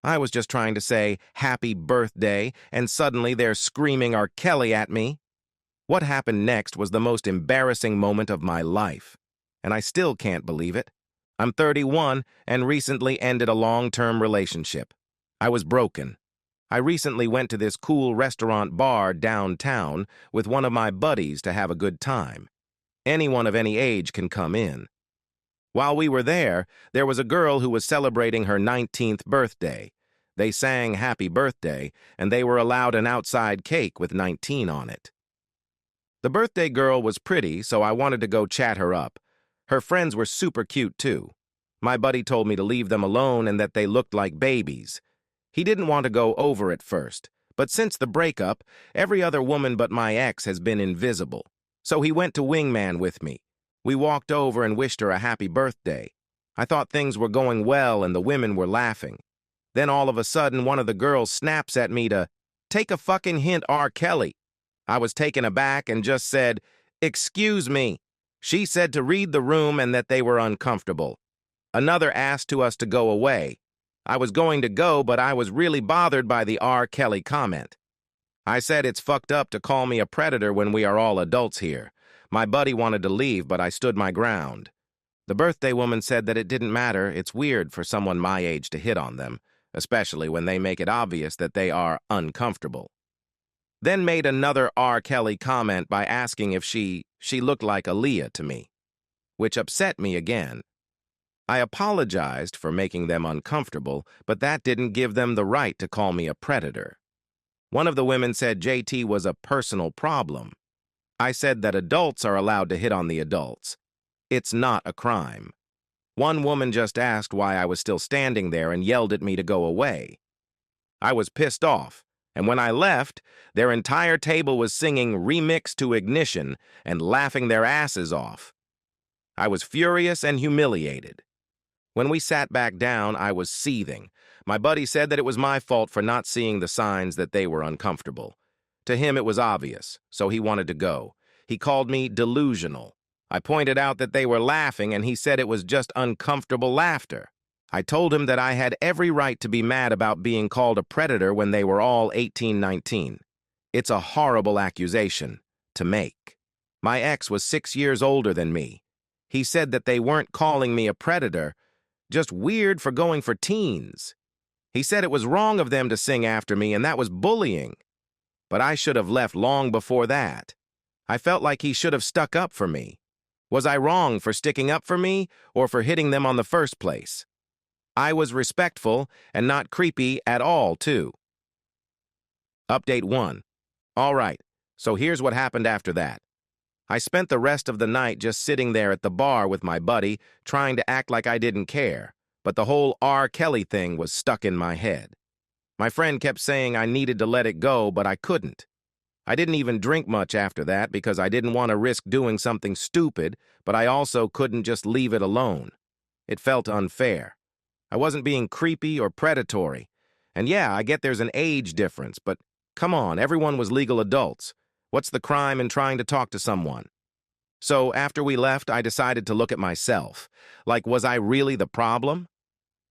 I was just trying to say happy birthday, and suddenly they're screaming R. Kelly at me. What happened next was the most embarrassing moment of my life, and I still can't believe it. I'm 31 and recently ended a long-term relationship. I was broken. I recently went to this cool restaurant bar downtown with one of my buddies to have a good time. Anyone of any age can come in. While we were there was a girl who was celebrating her 19th birthday. They sang happy birthday, and they were allowed an outside cake with 19 on it. The birthday girl was pretty, so I wanted to go chat her up. Her friends were super cute, too. My buddy told me to leave them alone and that they looked like babies. He didn't want to go over at first, but since the breakup, every other woman but my ex has been invisible. So he went to wingman with me. We walked over and wished her a happy birthday. I thought things were going well and the women were laughing. Then all of a sudden, one of the girls snaps at me to, "Take a fucking hint, R. Kelly." I was taken aback and just said, "Excuse me." She said to read the room and that they were uncomfortable. Another asked to us to go away. I was going to go, but I was really bothered by the R. Kelly comment. I said it's fucked up to call me a predator when we are all adults here. My buddy wanted to leave, but I stood my ground. The birthday woman said that it didn't matter. It's weird for someone my age to hit on them, especially when they make it obvious that they are uncomfortable. Then made another R. Kelly comment by asking if she looked like Aaliyah to me, which upset me again. I apologized for making them uncomfortable, but that didn't give them the right to call me a predator. One of the women said JT was a personal problem. I said that adults are allowed to hit on the adults. It's not a crime. One woman just asked why I was still standing there and yelled at me to go away. I was pissed off, and when I left, their entire table was singing Remix to Ignition and laughing their asses off. I was furious and humiliated. When we sat back down, I was seething. My buddy said that it was my fault for not seeing the signs that they were uncomfortable. To him, it was obvious, so he wanted to go. He called me delusional. I pointed out that they were laughing, and he said it was just uncomfortable laughter. I told him that I had every right to be mad about being called a predator when they were all 18, 19. It's a horrible accusation to make. My ex was 6 years older than me. He said that they weren't calling me a predator, just weird for going for teens. He said it was wrong of them to sing after me, and that was bullying. But I should have left long before that. I felt like he should have stuck up for me. Was I wrong for sticking up for me or for hitting them on the first place? I was respectful and not creepy at all, too. Update 1. All right, so here's what happened after that. I spent the rest of the night just sitting there at the bar with my buddy, trying to act like I didn't care, but the whole R. Kelly thing was stuck in my head. My friend kept saying I needed to let it go, but I couldn't. I didn't even drink much after that because I didn't want to risk doing something stupid, but I also couldn't just leave it alone. It felt unfair. I wasn't being creepy or predatory. And yeah, I get there's an age difference, but come on, everyone was legal adults. What's the crime in trying to talk to someone? So after we left, I decided to look at myself. Like, was I really the problem?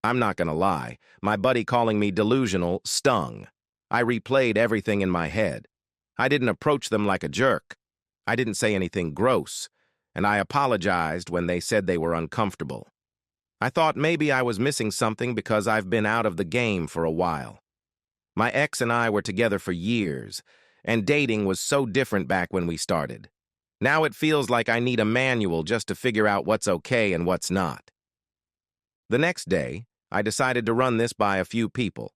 I'm not gonna lie, my buddy calling me delusional stung. I replayed everything in my head. I didn't approach them like a jerk. I didn't say anything gross, and I apologized when they said they were uncomfortable. I thought maybe I was missing something because I've been out of the game for a while. My ex and I were together for years, and dating was so different back when we started. Now it feels like I need a manual just to figure out what's okay and what's not. The next day, I decided to run this by a few people.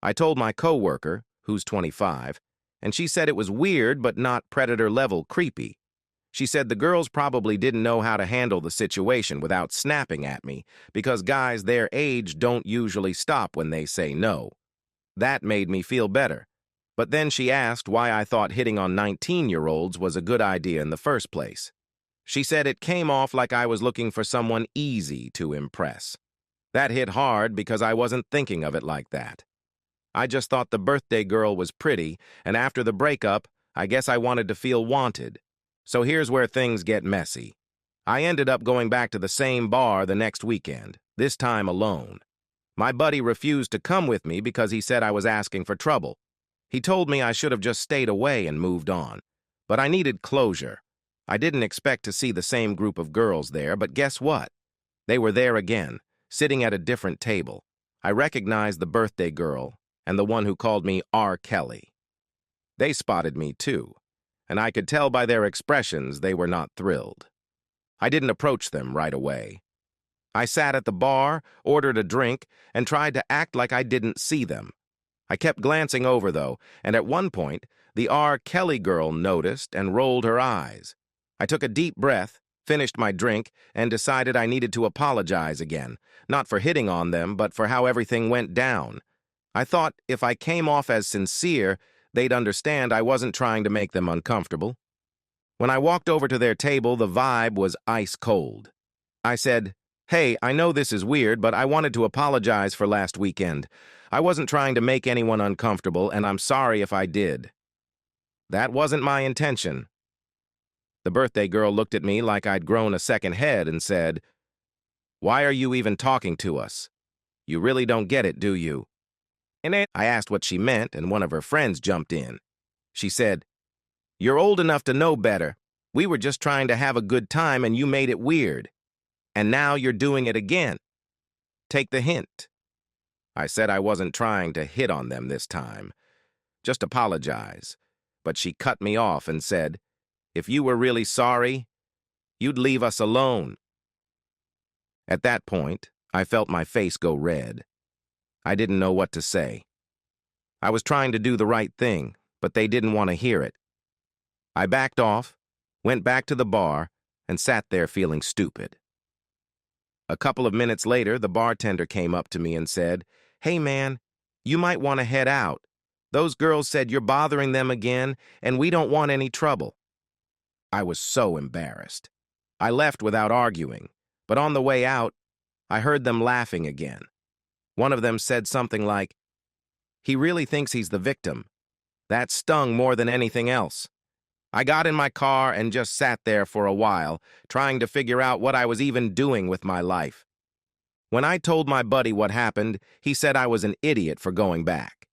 I told my coworker, who's 25, and she said it was weird but not predator-level creepy. She said the girls probably didn't know how to handle the situation without snapping at me because guys their age don't usually stop when they say no. That made me feel better. But then she asked why I thought hitting on 19-year-olds was a good idea in the first place. She said it came off like I was looking for someone easy to impress. That hit hard because I wasn't thinking of it like that. I just thought the birthday girl was pretty, and after the breakup, I guess I wanted to feel wanted. So here's where things get messy. I ended up going back to the same bar the next weekend, this time alone. My buddy refused to come with me because he said I was asking for trouble. He told me I should have just stayed away and moved on. But I needed closure. I didn't expect to see the same group of girls there, but guess what? They were there again, sitting at a different table. I recognized the birthday girl and the one who called me R. Kelly. They spotted me too, and I could tell by their expressions they were not thrilled. I didn't approach them right away. I sat at the bar, ordered a drink, and tried to act like I didn't see them. I kept glancing over, though, and at one point, the R. Kelly girl noticed and rolled her eyes. I took a deep breath, finished my drink, and decided I needed to apologize again, not for hitting on them, but for how everything went down. I thought if I came off as sincere, they'd understand I wasn't trying to make them uncomfortable. When I walked over to their table, the vibe was ice cold. I said, "Hey, I know this is weird, but I wanted to apologize for last weekend. I wasn't trying to make anyone uncomfortable, and I'm sorry if I did." "That wasn't my intention." The birthday girl looked at me like I'd grown a second head and said, "Why are you even talking to us? You really don't get it, do you?" And I asked what she meant, and one of her friends jumped in. She said, "You're old enough to know better. We were just trying to have a good time, and you made it weird. And now you're doing it again. Take the hint." I said I wasn't trying to hit on them this time. Just apologize. But she cut me off and said, "If you were really sorry, you'd leave us alone." At that point, I felt my face go red. I didn't know what to say. I was trying to do the right thing, but they didn't want to hear it. I backed off, went back to the bar, and sat there feeling stupid. A couple of minutes later, the bartender came up to me and said, "Hey man, you might want to head out. Those girls said you're bothering them again, and we don't want any trouble." I was so embarrassed. I left without arguing, but on the way out, I heard them laughing again. One of them said something like, "He really thinks he's the victim." That stung more than anything else. I got in my car and just sat there for a while, trying to figure out what I was even doing with my life. When I told my buddy what happened, he said I was an idiot for going back.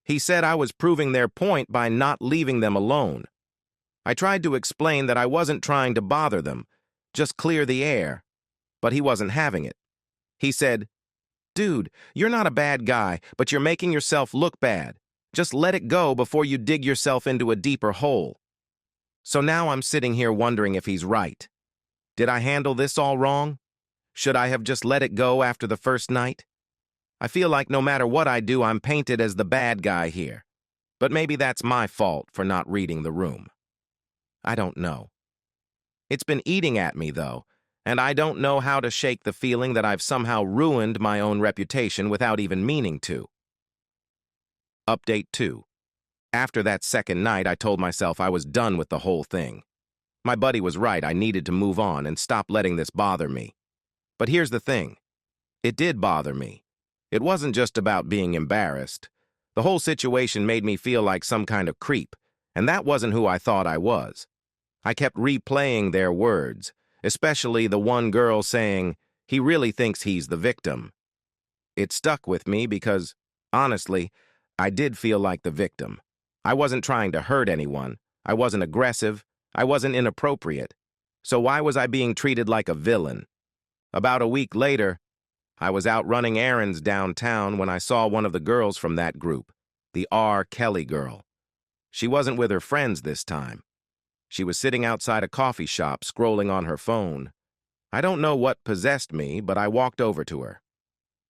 He said I was proving their point by not leaving them alone. I tried to explain that I wasn't trying to bother them, just clear the air, but he wasn't having it. He said, "Dude, you're not a bad guy, but you're making yourself look bad. Just let it go before you dig yourself into a deeper hole." So now I'm sitting here wondering if he's right. Did I handle this all wrong? Should I have just let it go after the first night? I feel like no matter what I do, I'm painted as the bad guy here. But maybe that's my fault for not reading the room. I don't know. It's been eating at me, though, and I don't know how to shake the feeling that I've somehow ruined my own reputation without even meaning to. Update 2. After that second night, I told myself I was done with the whole thing. My buddy was right, I needed to move on and stop letting this bother me. But here's the thing. It did bother me. It wasn't just about being embarrassed. The whole situation made me feel like some kind of creep, and that wasn't who I thought I was. I kept replaying their words, especially the one girl saying, "He really thinks he's the victim." It stuck with me because, honestly, I did feel like the victim. I wasn't trying to hurt anyone. I wasn't aggressive. I wasn't inappropriate. So why was I being treated like a villain? About a week later, I was out running errands downtown when I saw one of the girls from that group, the R. Kelly girl. She wasn't with her friends this time. She was sitting outside a coffee shop scrolling on her phone. I don't know what possessed me, but I walked over to her.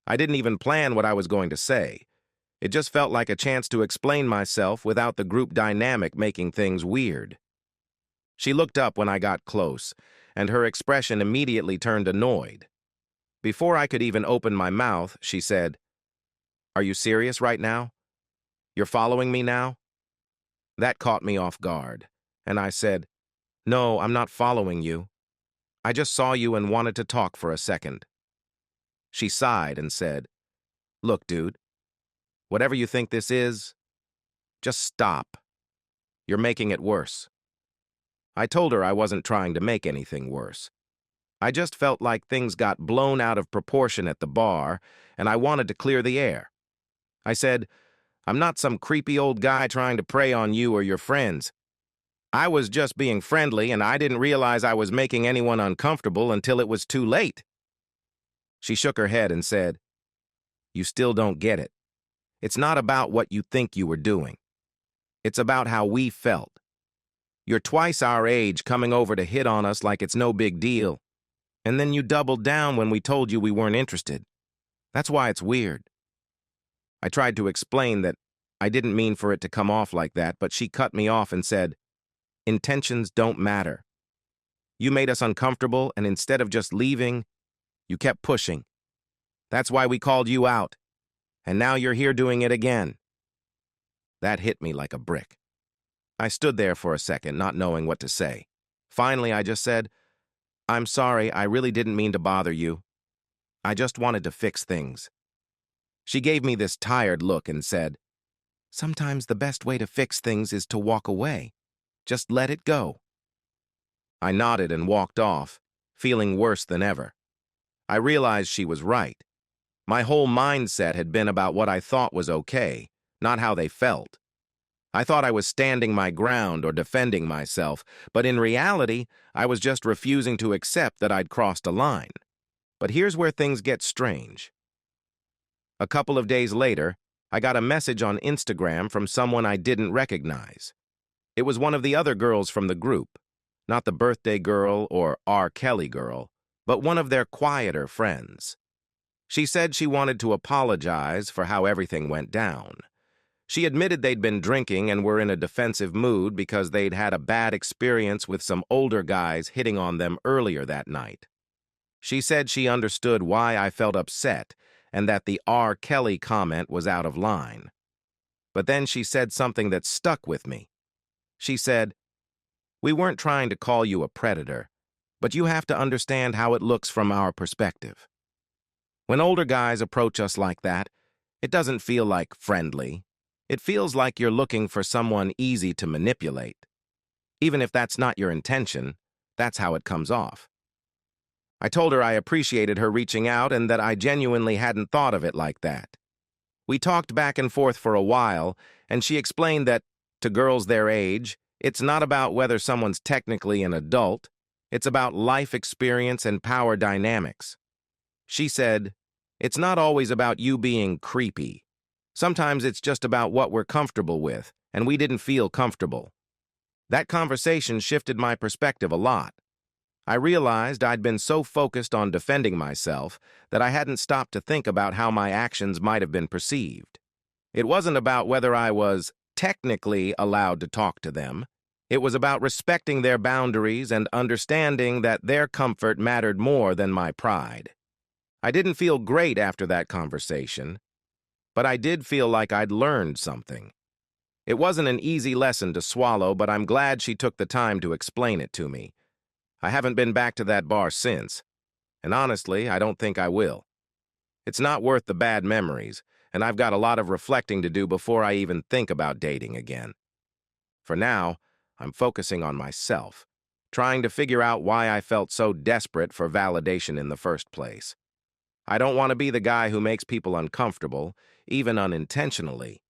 I didn't even plan what I was going to say. It just felt like a chance to explain myself without the group dynamic making things weird. She looked up when I got close, and her expression immediately turned annoyed. Before I could even open my mouth, she said, "Are you serious right now? You're following me now?" That caught me off guard, and I said, "No, I'm not following you. I just saw you and wanted to talk for a second." She sighed and said, "Look, dude, whatever you think this is, just stop. You're making it worse." I told her I wasn't trying to make anything worse. I just felt like things got blown out of proportion at the bar, and I wanted to clear the air. I said, "I'm not some creepy old guy trying to prey on you or your friends. I was just being friendly, and I didn't realize I was making anyone uncomfortable until it was too late." She shook her head and said, "You still don't get it. It's not about what you think you were doing. It's about how we felt. You're twice our age coming over to hit on us like it's no big deal. And then you doubled down when we told you we weren't interested. That's why it's weird." I tried to explain that I didn't mean for it to come off like that, but she cut me off and said, "Intentions don't matter. You made us uncomfortable, and instead of just leaving, you kept pushing. That's why we called you out. And now you're here doing it again." That hit me like a brick. I stood there for a second, not knowing what to say. Finally, I just said, "I'm sorry, I really didn't mean to bother you. I just wanted to fix things." She gave me this tired look and said, "Sometimes the best way to fix things is to walk away. Just let it go." I nodded and walked off, feeling worse than ever. I realized she was right. My whole mindset had been about what I thought was okay, not how they felt. I thought I was standing my ground or defending myself, but in reality, I was just refusing to accept that I'd crossed a line. But here's where things get strange. A couple of days later, I got a message on Instagram from someone I didn't recognize. It was one of the other girls from the group, not the birthday girl or R. Kelly girl, but one of their quieter friends. She said she wanted to apologize for how everything went down. She admitted they'd been drinking and were in a defensive mood because they'd had a bad experience with some older guys hitting on them earlier that night. She said she understood why I felt upset and that the R. Kelly comment was out of line. But then she said something that stuck with me. She said, "We weren't trying to call you a predator, but you have to understand how it looks from our perspective. When older guys approach us like that, it doesn't feel like friendly. It feels like you're looking for someone easy to manipulate. Even if that's not your intention, that's how it comes off." I told her I appreciated her reaching out and that I genuinely hadn't thought of it like that. We talked back and forth for a while, and she explained that, to girls their age, it's not about whether someone's technically an adult, it's about life experience and power dynamics. She said, "It's not always about you being creepy. Sometimes it's just about what we're comfortable with, and we didn't feel comfortable." That conversation shifted my perspective a lot. I realized I'd been so focused on defending myself that I hadn't stopped to think about how my actions might have been perceived. It wasn't about whether I was technically allowed to talk to them. It was about respecting their boundaries and understanding that their comfort mattered more than my pride. I didn't feel great after that conversation, but I did feel like I'd learned something. It wasn't an easy lesson to swallow, but I'm glad she took the time to explain it to me. I haven't been back to that bar since, and honestly, I don't think I will. It's not worth the bad memories, and I've got a lot of reflecting to do before I even think about dating again. For now, I'm focusing on myself, trying to figure out why I felt so desperate for validation in the first place. I don't want to be the guy who makes people uncomfortable, even unintentionally.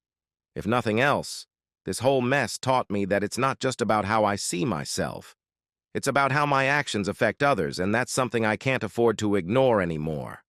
If nothing else, this whole mess taught me that it's not just about how I see myself. It's about how my actions affect others, and that's something I can't afford to ignore anymore.